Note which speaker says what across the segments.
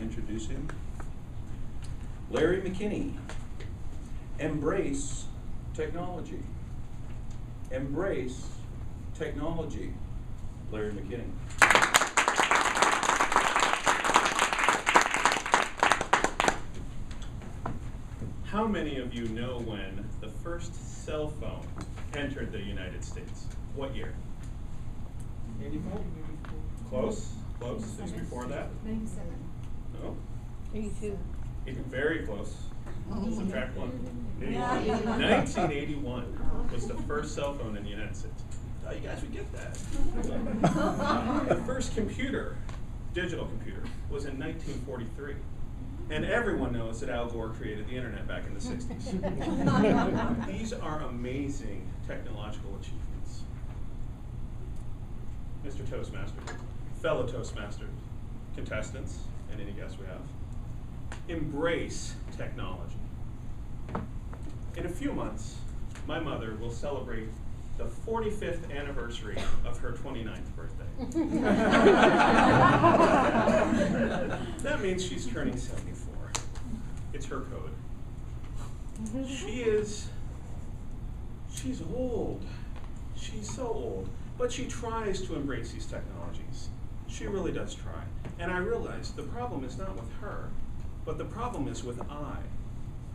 Speaker 1: introduce him. Larry McKinney. Embrace technology. Embrace technology. Larry McKinney.
Speaker 2: How many of you know when the first cell phone entered the United States? What year?
Speaker 3: 84?
Speaker 2: Close? Close? It was before that?
Speaker 4: 97.
Speaker 2: No?
Speaker 4: 82.
Speaker 2: Very close. Subtract one.
Speaker 4: 81.
Speaker 2: 1981 was the first cell phone in the United States. Oh, you guys would get that. The first computer, digital computer, was in 1943. And everyone knows that Al Gore created the internet back in the 60s. These are amazing technological achievements. Mr. Toastmaster, fellow Toastmasters, contestants, and any guests we have, embrace technology. In a few months, my mother will celebrate the 45th anniversary of her 29th birthday. That means she's turning 74. It's her code. She's old. She's so old. But she tries to embrace these technologies. She really does try. And I realize the problem is not with her, but the problem is with I.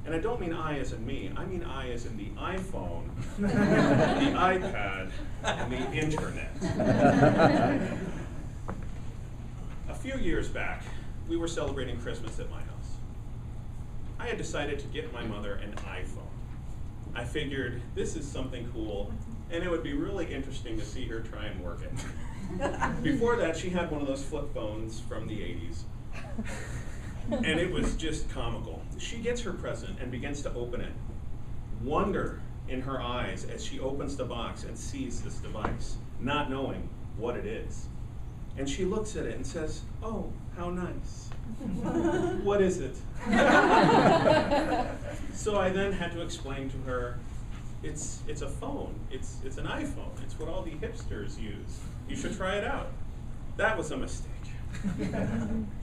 Speaker 2: And I don't mean I as in me, I mean I as in the iPhone, the iPad, and the internet. A few years back, we were celebrating Christmas at my house. I had decided to get my mother an iPhone. I figured this is something cool, and it would be really interesting to see her try and work it. Before that, she had one of those flip phones from the 80s. And it was just comical. She gets her present and begins to open it. Wonder in her eyes as she opens the box and sees this device, not knowing what it is. And she looks at it and says, "Oh, how nice. What is it?" So I then had to explain to her, it's a phone. It's an iPhone. It's what all the hipsters use. You should try it out. That was a mistake.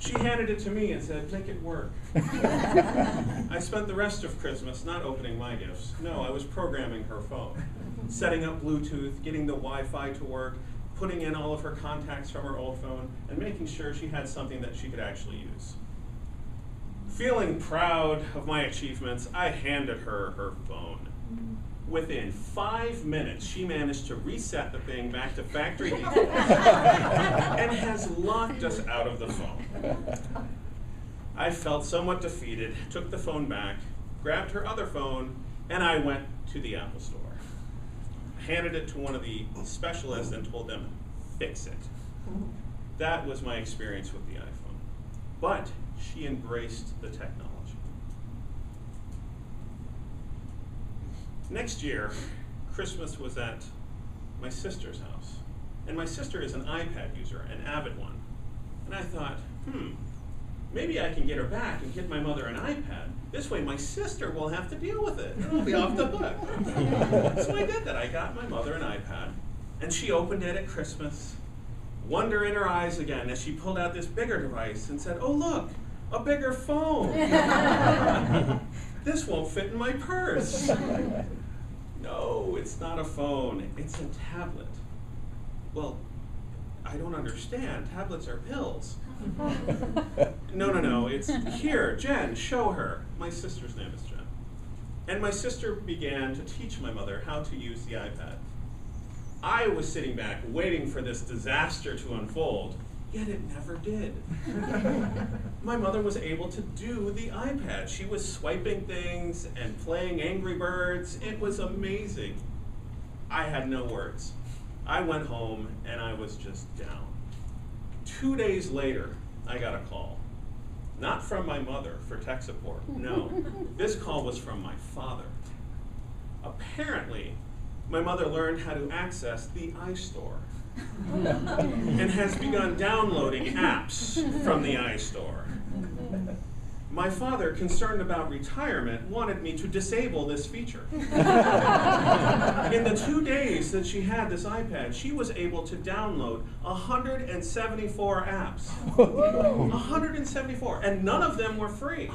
Speaker 2: She handed it to me and said, "Make it work." I spent the rest of Christmas not opening my gifts. No, I was programming her phone, setting up Bluetooth, getting the Wi-Fi to work, putting in all of her contacts from her old phone, and making sure she had something that she could actually use. Feeling proud of my achievements, I handed her her phone. Within 5 minutes, she managed to reset the thing back to factory default and has locked us out of the phone. I felt somewhat defeated, took the phone back, grabbed her other phone, and I went to the Apple store. Handed it to one of the specialists and told them, "Fix it." That was my experience with the iPhone. But she embraced the technology. Next year, Christmas was at my sister's house. And my sister is an iPad user, an avid one. And I thought, maybe I can get her back and get my mother an iPad. This way my sister will have to deal with it, and I'll be off the hook. So I did that. I got my mother an iPad, and she opened it at Christmas. Wonder in her eyes again as she pulled out this bigger device and said, "Oh look, a bigger phone. This won't fit in my purse." No, it's not a phone, it's a tablet. Well, I don't understand. Tablets are pills. No, it's here, Jen, show her. My sister's name is Jen. And my sister began to teach my mother how to use the iPad. I was sitting back waiting for this disaster to unfold, yet it never did. My mother was able to do the iPad. She was swiping things and playing Angry Birds. It was amazing. I had no words. I went home and I was just down. 2 days later, I got a call. Not from my mother for tech support, no. This call was from my father. Apparently, my mother learned how to access the iStore and has begun downloading apps from the iStore. My father, concerned about retirement, wanted me to disable this feature. In the 2 days that she had this iPad, she was able to download 174 apps. 174, and none of them were free.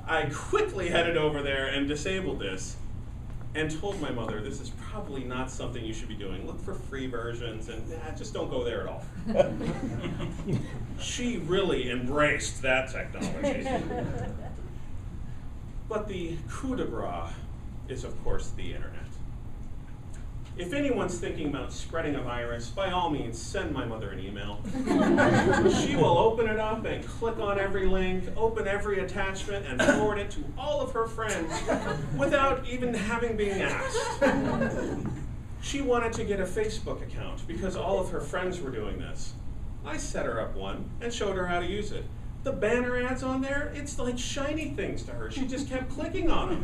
Speaker 2: I quickly headed over there and disabled this and told my mother, this is probably not something you should be doing. Look for free versions and just don't go there at all. She really embraced that technology. But the coup de grace is, of course, the internet. If anyone's thinking about spreading a virus, by all means, send my mother an email. She will open it up and click on every link, open every attachment, and forward it to all of her friends without even having been asked. She wanted to get a Facebook account because all of her friends were doing this. I set her up one and showed her how to use it. The banner ads on there, it's like shiny things to her. She just kept clicking on them.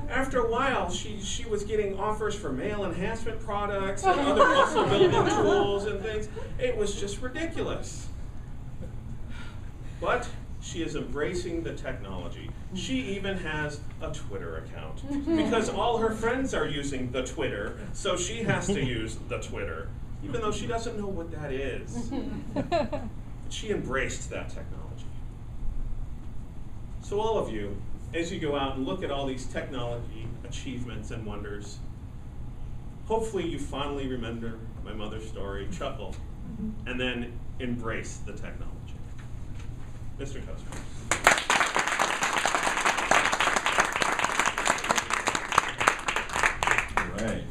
Speaker 2: After a while, she was getting offers for male enhancement products and other muscle building tools and things. It was just ridiculous. But she is embracing the technology. She even has a Twitter account because all her friends are using the Twitter, so she has to use the Twitter, even though she doesn't know what that is. She embraced that technology. So all of you, as you go out and look at all these technology achievements and wonders, hopefully you fondly remember my mother's story, chuckle, and then embrace the technology. Mr. Toastmasters.
Speaker 1: All right.